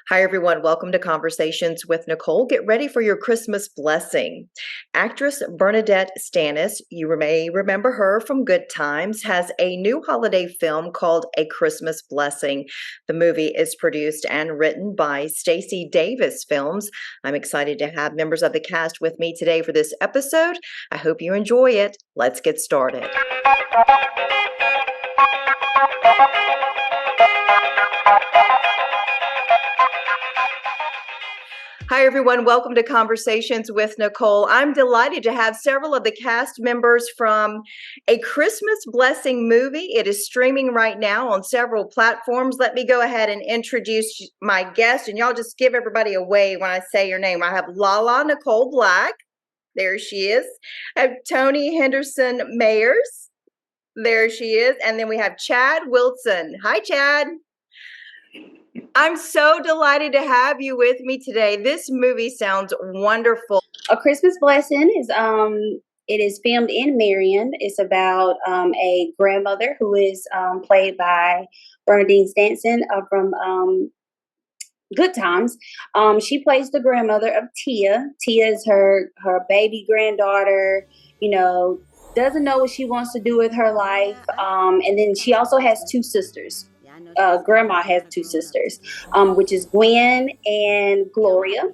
Hi, everyone. Welcome to Conversations with Nicole. Get ready for your Christmas blessing. Actress Bernadette Stanis, you may remember her from Good Times, has a new holiday film called A Christmas Blessing. The movie is produced and written by Stacey Davis Films. I'm excited to have members of the cast with me today for this episode. I hope you enjoy it. Let's get started. Hi, everyone. Welcome to Conversations with Nicole. I'm delighted to have several of the cast members from A Christmas Blessing movie. It is streaming right now on several platforms. Let me go ahead and introduce my guest, and y'all just give everybody a wave when I say your name. I have Lala Nicole Black. There she is. I have Tony Henderson Mayers. There she is. And then we have Chad Wilson. Hi, Chad. I'm so delighted to have you with me today. This movie sounds wonderful. A Christmas Blessing is it is filmed in Marion. It's about a grandmother who is played by Bernadine Stanson from Good Times. She plays the grandmother of Tia. Tia is her baby granddaughter. Doesn't know what she wants to do with her life. And then she also has two sisters. Grandma has two sisters, which is Gwen and Gloria.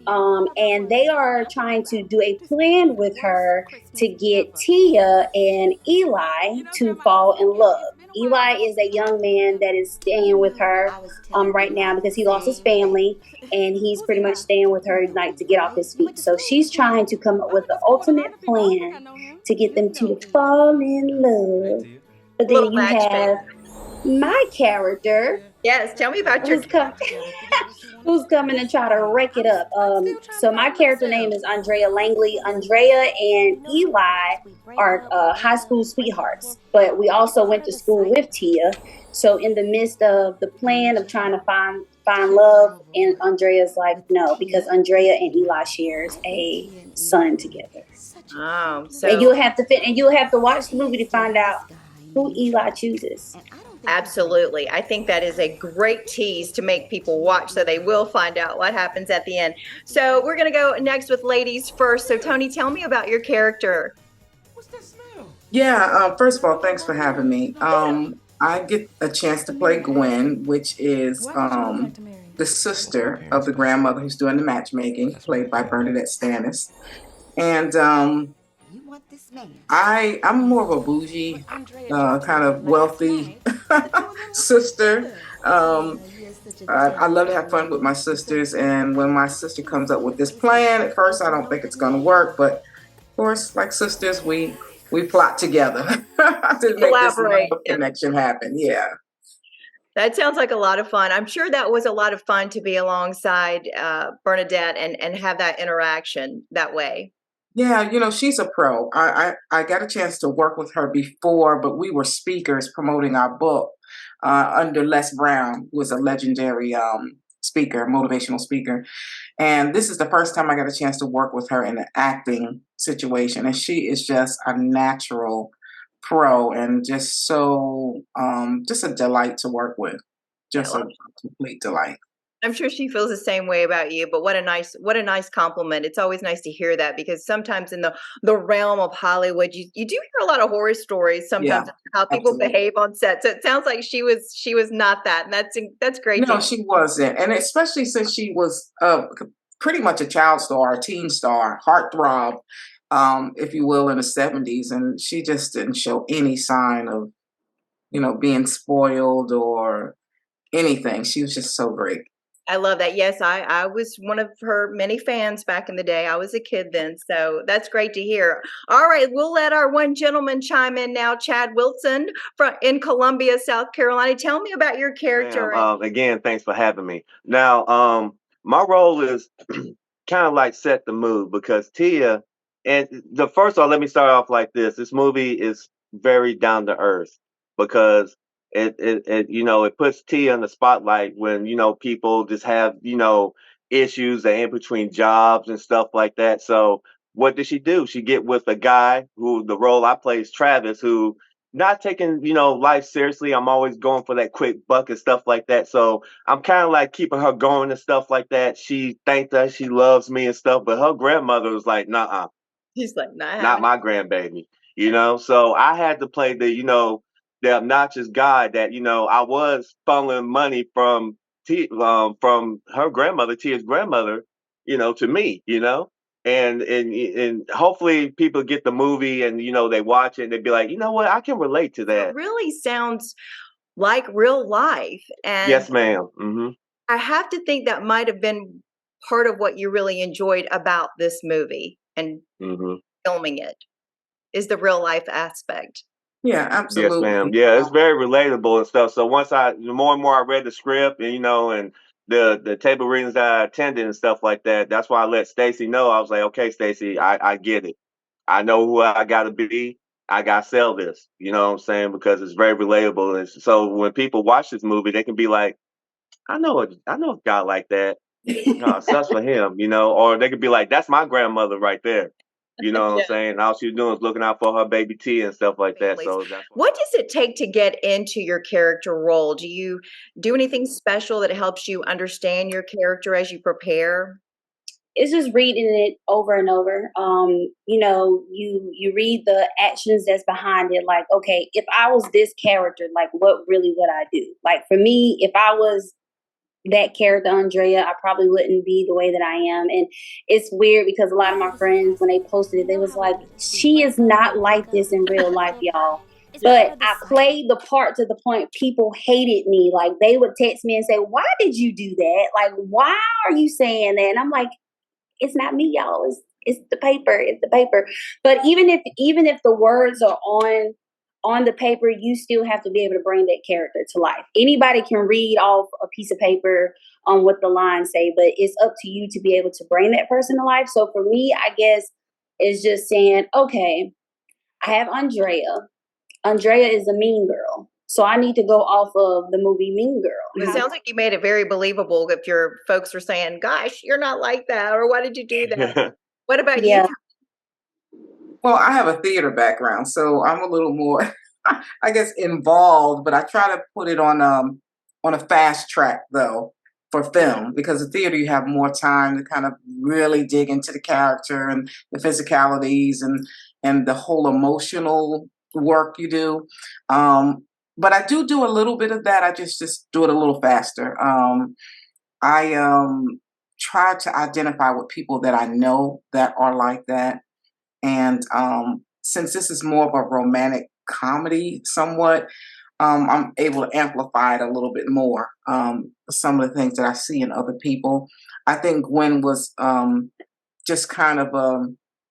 And they are trying to do a plan with her to get Tia and Eli to fall in love. Eli is a young man that is staying with her right now because he lost his family, and he's pretty much staying with her like to get off his feet. So she's trying to come up with the ultimate plan to get them to fall in love. But then you have my character. Yes, tell me about your who's coming to try to wreck it up. So my character name is Andrea Langley. Andrea and Eli are high school sweethearts, but we also went to school with Tia. So in the midst of the plan of trying to find love, and Andrea's like, no, because Andrea and Eli shares a son together. Oh, so and you'll have to watch the movie to find out who Eli chooses. Absolutely. I think that is a great tease to make people watch so they will find out what happens at the end. So we're going to go next with ladies first. So Tony, tell me about your character. Yeah, first of all, thanks for having me. I get a chance to play Gwen, which is the sister of the grandmother who's doing the matchmaking, played by Bernadette Stanis. And I'm more of a bougie, kind of wealthy sister. I love to have fun with my sisters, and when my sister comes up with this plan, at first I don't think it's going to work, but of course, like sisters, we plot together to make this connection happen. Yeah. That sounds like a lot of fun. I'm sure that was a lot of fun to be alongside Bernadette and have that interaction that way. Yeah, she's a pro. I got a chance to work with her before, but we were speakers promoting our book under Les Brown, who was a legendary speaker, motivational speaker. And this is the first time I got a chance to work with her in an acting situation. And she is just a natural pro and just so, just a delight to work with. Just a complete delight. I'm sure she feels the same way about you, but what a nice compliment. It's always nice to hear that, because sometimes in the realm of Hollywood, you do hear a lot of horror stories sometimes, how people behave on set. So it sounds like she was not that. And that's great. No, she wasn't. And especially since she was pretty much a child star, a teen star, heartthrob, if you will, in the 70s. And she just didn't show any sign of, being spoiled or anything. She was just so great. I love that. Yes, I was one of her many fans back in the day. I was a kid then, so that's great to hear. All right, we'll let our one gentleman chime in now. Chad Wilson in Columbia, South Carolina. Tell me about your character. Again, thanks for having me. Now, my role is kind of like set the mood, because Tia, and first of all, let me start off like this. This movie is very down to earth, because it puts Tia in the spotlight when, people just have, issues that in between jobs and stuff like that. So what did she do? She get with a guy who, the role I play is Travis, who not taking, life seriously. I'm always going for that quick buck and stuff like that. So I'm kind of like keeping her going and stuff like that. She thanked us, she loves me and stuff, but her grandmother was like, nah, He's like, not not having my grandbaby, So I had to play the obnoxious guy that, I was funneling money from her grandmother, Tia's grandmother, to me, and hopefully people get the movie and, they watch it and they'd be like, you know what, I can relate to it. So it that. really sounds like real life. And Yes, ma'am. Mm-hmm. I have to think that might have been part of what you really enjoyed about this movie and Mm-hmm. filming it is the real life aspect. Yeah, Yes, absolutely. ma'am. Yeah, it's very relatable and stuff. So the more and more I read the script and and the table readings that I attended and stuff like that, that's why I let Stacy know. I was like, okay, Stacy, I get it. I know who I gotta be. I gotta sell this. You know what I'm saying? Because it's very relatable. And so when people watch this movie, they can be like, I know a guy like that. No, it sucks for him, or they could be like, that's my grandmother right there. You know what I'm Yeah. saying? All she's doing is looking out for her baby T and stuff like that. Families. So that's What does it take to get into your character role? Do you do anything special that helps you understand your character as you prepare? It's just reading it over and over. You read the actions that's behind it. Like, okay, if I was this character, like, what really would I do? Like for me, if I was that character, Andrea, I probably wouldn't be the way that I am. And it's weird because a lot of my friends, when they posted it, they was like, she is not like this in real life, y'all. But I played the part to the point people hated me. Like they would text me and say, why did you do that? Like, why are you saying that? And I'm like, it's not me, y'all. It's the paper. It's the paper. But even if the words are on the paper, you still have to be able to bring that character to life. Anybody can read off a piece of paper on what the lines say, but it's up to you to be able to bring that person to life. So for me, I guess it's just saying, okay, I have Andrea. Andrea is a mean girl. So I need to go off of the movie Mean Girl. It sounds like you made it very believable if your folks were saying, gosh, you're not like that, or why did you do that? What about you? Yeah. Well, I have a theater background, so I'm a little more, I guess, involved. But I try to put it on a fast track though for film because the theater you have more time to kind of really dig into the character and the physicalities and the whole emotional work you do. But I do a little bit of that. I just do it a little faster. I try to identify with people that I know that are like that and since this is more of a romantic comedy, somewhat, I'm able to amplify it a little bit more. Some of the things that I see in other people. I think Gwen was just kind of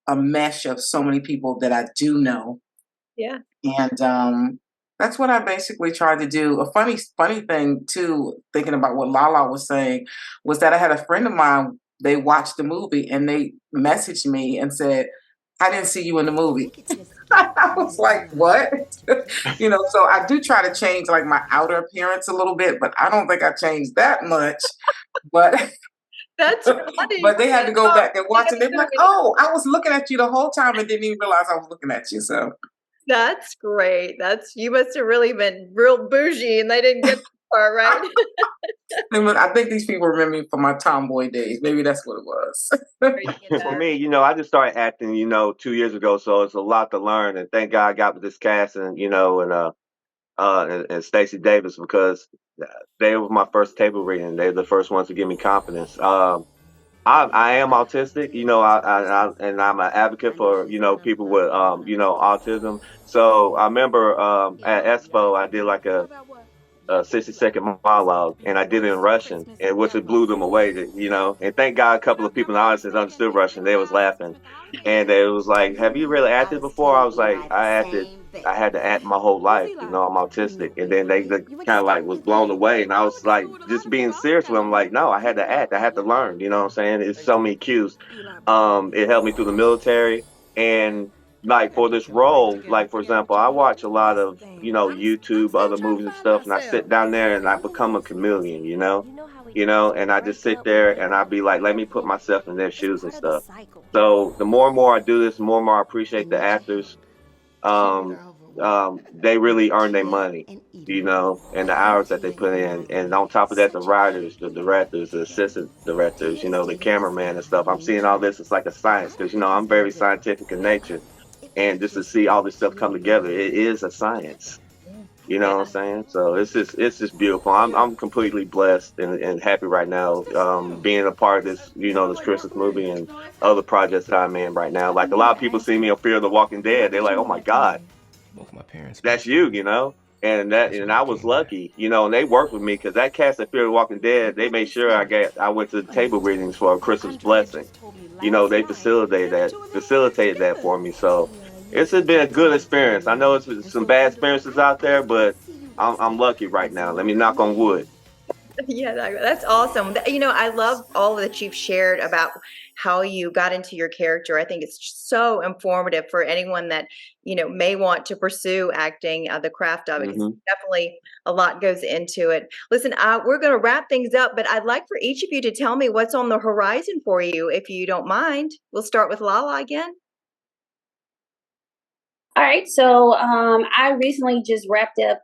a mesh of so many people that I do know. Yeah. And that's what I basically tried to do. A funny thing, too, thinking about what Lala was saying, was that I had a friend of mine, they watched the movie and they messaged me and said, I didn't see you in the movie. I was like, what? So I do try to change like my outer appearance a little bit, but I don't think I changed that much. But That's funny. but they had to go Oh, back and watch it. They're like, oh, I was looking at you the whole time and didn't even realize I was looking at you. So that's great. You must have really been real bougie and they didn't get that part, right? I think these people remember me from my tomboy days. Maybe that's what it was. For me, I just started acting, 2 years ago, so it's a lot to learn. And thank God I got with this cast and Stacey Davis because they were my first table reading. They're the first ones to give me confidence. I am autistic, and I'm an advocate for people with autism. So I remember at Expo I did like a 60-second monologue, and I did it in Russian, and which it blew them away. And thank God a couple of people in the audience understood Russian. They was laughing, and it was like, "Have you really acted before?" I was like, "I acted. I had to act my whole life. I'm autistic." And then they kind of like was blown away, and I was like, just being serious with them, like, "No, I had to act. I had to learn." You know what I'm saying? It's so many cues. It helped me through the military, and like for this role, like for example, I watch a lot of YouTube, other movies and stuff, and I sit down there and I become a chameleon, and I just sit there and I be like, let me put myself in their shoes and stuff. So the more and more I do this, the more and more I appreciate the actors. they really earn their money, and the hours that they put in. And on top of that, the writers, the directors, the assistant directors, the cameraman and stuff. I'm seeing all this. It's like a science because, I'm very scientific in nature. And just to see all this stuff come together, it is a science. You know what I'm saying? So it's just beautiful. I'm completely blessed and happy right now, being a part of this, this Christmas movie and other projects that I'm in right now. Like a lot of people see me on Fear of the Walking Dead. They're like, oh my God, that's you. And I was lucky, and they worked with me because that cast of Fear of the Walking Dead, they made sure I went to the table readings for a Christmas blessing. They facilitated that for me. So it's been a good experience. I know it's some bad experiences out there, but I'm lucky right now. Let me knock on wood. Yeah, that's awesome. I love all that you've shared about how you got into your character. I think it's so informative for anyone that, may want to pursue acting, the craft of it. 'Cause definitely a lot goes into it. Listen, we're going to wrap things up, but I'd like for each of you to tell me what's on the horizon for you, if you don't mind. We'll start with Lala again. All right, so I recently just wrapped up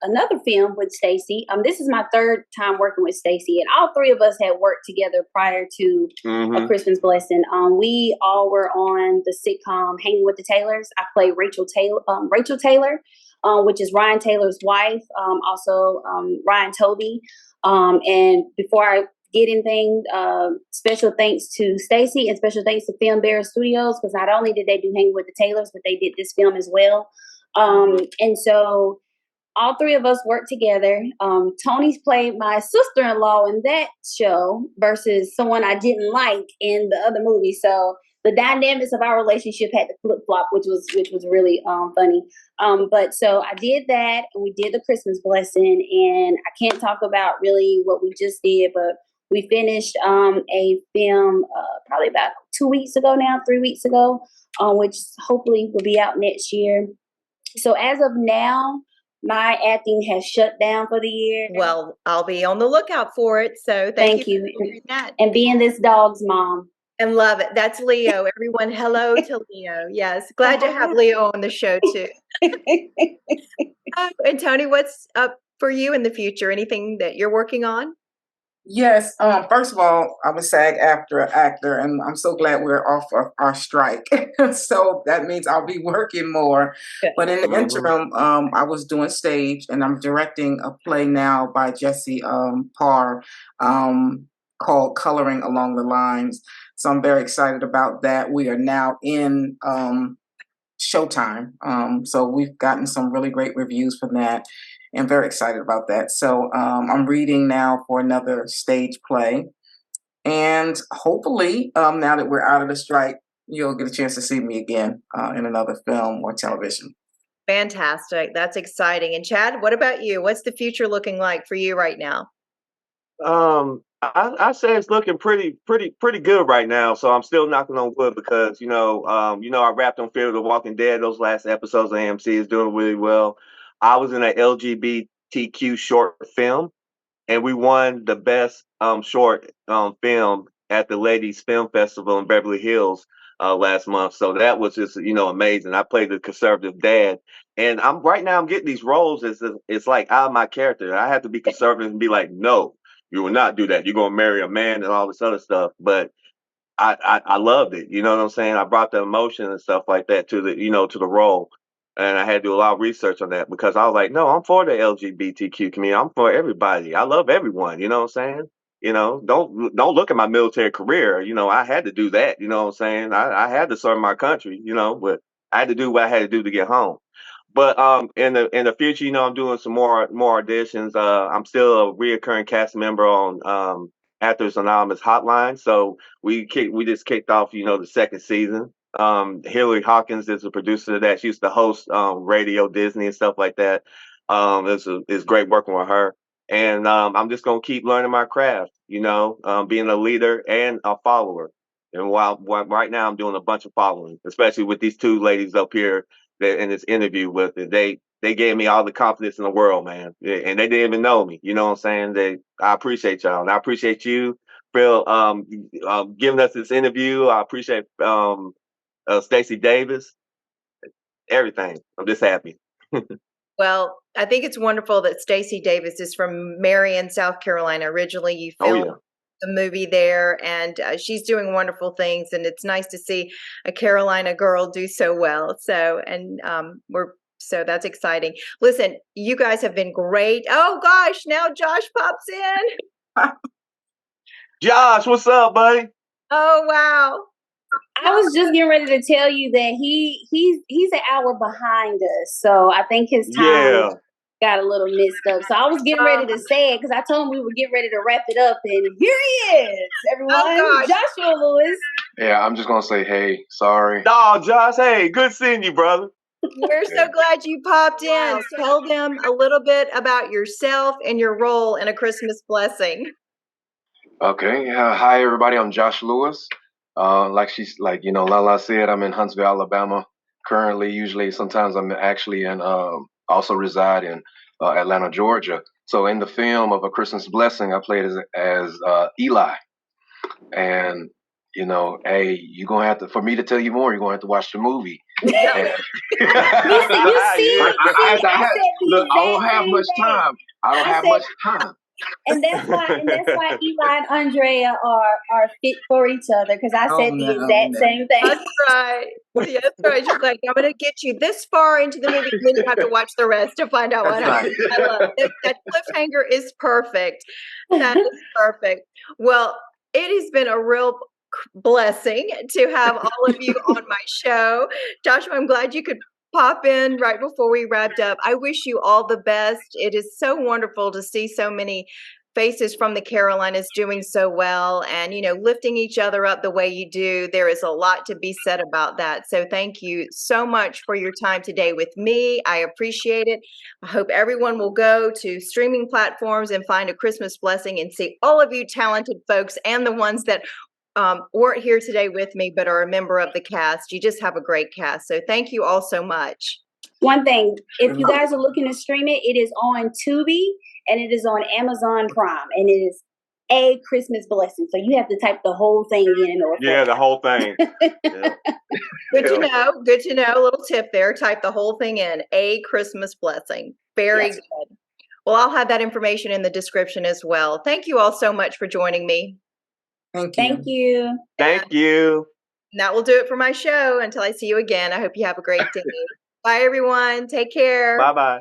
another film with Stacy. This is my third time working with Stacy, and all three of us had worked together prior to A Christmas Blessing. We all were on the sitcom Hanging with the Taylors. I played Rachel Taylor, which is Ryan Taylor's wife. Also, Ryan Toby. And before I get anything, special thanks to Stacy and special thanks to Film Bear Studios, because not only did they do Hang with the Taylors, but they did this film as well. And so all three of us worked together. Tony's played my sister-in-law in that show versus someone I didn't like in the other movie. So the dynamics of our relationship had to flip-flop, which was really funny. But so I did that, and we did The Christmas Blessing, and I can't talk about really what we just did, but we finished a film probably about 3 weeks ago, which hopefully will be out next year. So as of now, my acting has shut down for the year. Well, I'll be on the lookout for it. So thank you for sharing that. And being this dog's mom. And love it. That's Leo. Everyone, hello to Leo. Yes. Glad to have Leo on the show too. And Tony, what's up for you in the future? Anything that you're working on? Yes. First of all, I'm a SAG-AFTRA actor, and I'm so glad we're off of our strike. So that means I'll be working more. But in the interim, I was doing stage, and I'm directing a play now by Jesse Parr called Coloring Along the Lines. So I'm very excited about that. We are now in Showtime. So we've gotten some really great reviews from that. I'm very excited about that. So I'm reading now for another stage play. And hopefully, now that we're out of the strike, you'll get a chance to see me again in another film or television. Fantastic. That's exciting. And Chad, what about you? What's the future looking like for you right now? I say it's looking pretty good right now. So I'm still knocking on wood because I wrapped on Fear of the Walking Dead. Those last episodes of AMC is doing really well. I was in an LGBTQ short film, and we won the best short film at the Ladies Film Festival in Beverly Hills last month. So that was just amazing. I played the conservative dad, and I'm getting these roles. It's like out of my character. I have to be conservative and be like, no, you will not do that. You're gonna marry a man and all this other stuff. But I loved it. You know what I'm saying? I brought the emotion and stuff like that to the role. And I had to do a lot of research on that because I was like, no, I'm for the LGBTQ community. I'm for everybody. I love everyone. You know what I'm saying? Don't look at my military career. I had to do that. You know what I'm saying? I had to serve my country, but I had to do what I had to do to get home. But in the future, I'm doing some more auditions. I'm still a reoccurring cast member on Actors Anonymous Hotline. So we just kicked off, the second season. Hillary Hawkins is a producer of that. She used to host Radio Disney and stuff like that. It's great working with her. And I'm just gonna keep learning my craft, being a leader and a follower. And while right now I'm doing a bunch of following, especially with these two ladies up here that in this interview with it. They gave me all the confidence in the world, man. And they didn't even know me. You know what I'm saying? I appreciate y'all. And I appreciate you, Phil, giving us this interview. I appreciate Stacey Davis. everything. I'm just happy. Well, I think it's wonderful that Stacey Davis is from Marion, South Carolina. Originally, you Oh filmed yeah. the movie there, and she's doing wonderful things. And it's nice to see a Carolina girl do so well. So that's exciting. Listen, you guys have been great. Oh gosh, now Josh pops in. Josh, what's up, buddy? Oh wow. I was just getting ready to tell you that he's an hour behind us, so I think his time Yeah. got a little messed up. So I was getting ready to say it because I told him we would get ready to wrap it up, and here he is, everyone, Oh, gosh. Joshua Lewis. Yeah, I'm just gonna say, hey, sorry. No, Josh, hey, good seeing you, brother. We're so glad you popped in. Tell them a little bit about yourself and your role in A Christmas Blessing. Okay, hi everybody. I'm Josh Lewis. Lala said, I'm in Huntsville, Alabama. Currently, usually, sometimes I'm actually in. Also reside in Atlanta, Georgia. So in the film of A Christmas Blessing, I played as Eli. And hey, you're gonna have to, for me to tell you more, you're gonna have to watch the movie. You see, Look, I don't have much time. I don't have much time. And that's why Eli and Andrea are fit for each other, because I said the exact same thing. That's right. Yeah, that's right. She's like, I'm going to get you this far into the movie, and then you have to watch the rest to find out what happens. I love it. That cliffhanger is perfect. That is perfect. Well, it has been a real blessing to have all of you on my show. Joshua, I'm glad you could pop in right before we wrapped up. I wish you all the best. It is so wonderful to see so many faces from the Carolinas doing so well and, lifting each other up the way you do. There is a lot to be said about that. So thank you so much for your time today with me. I appreciate it. I hope everyone will go to streaming platforms and find A Christmas Blessing and see all of you talented folks and the ones that weren't here today with me but are a member of the cast. You just have a great cast. So thank you all so much. One thing, if you guys are looking to stream it, it is on Tubi and it is on Amazon Prime, and it is A Christmas Blessing. So you have to type the whole thing in order. Yeah, the whole thing. Yeah. Good to know. Good to know. A little tip there. Type the whole thing in. A Christmas Blessing. Very good. Well, I'll have that information in the description as well. Thank you all so much for joining me. Thank you. Thank you. Thank you. And that will do it for my show. Until I see you again, I hope you have a great day. Bye, everyone. Take care. Bye-bye.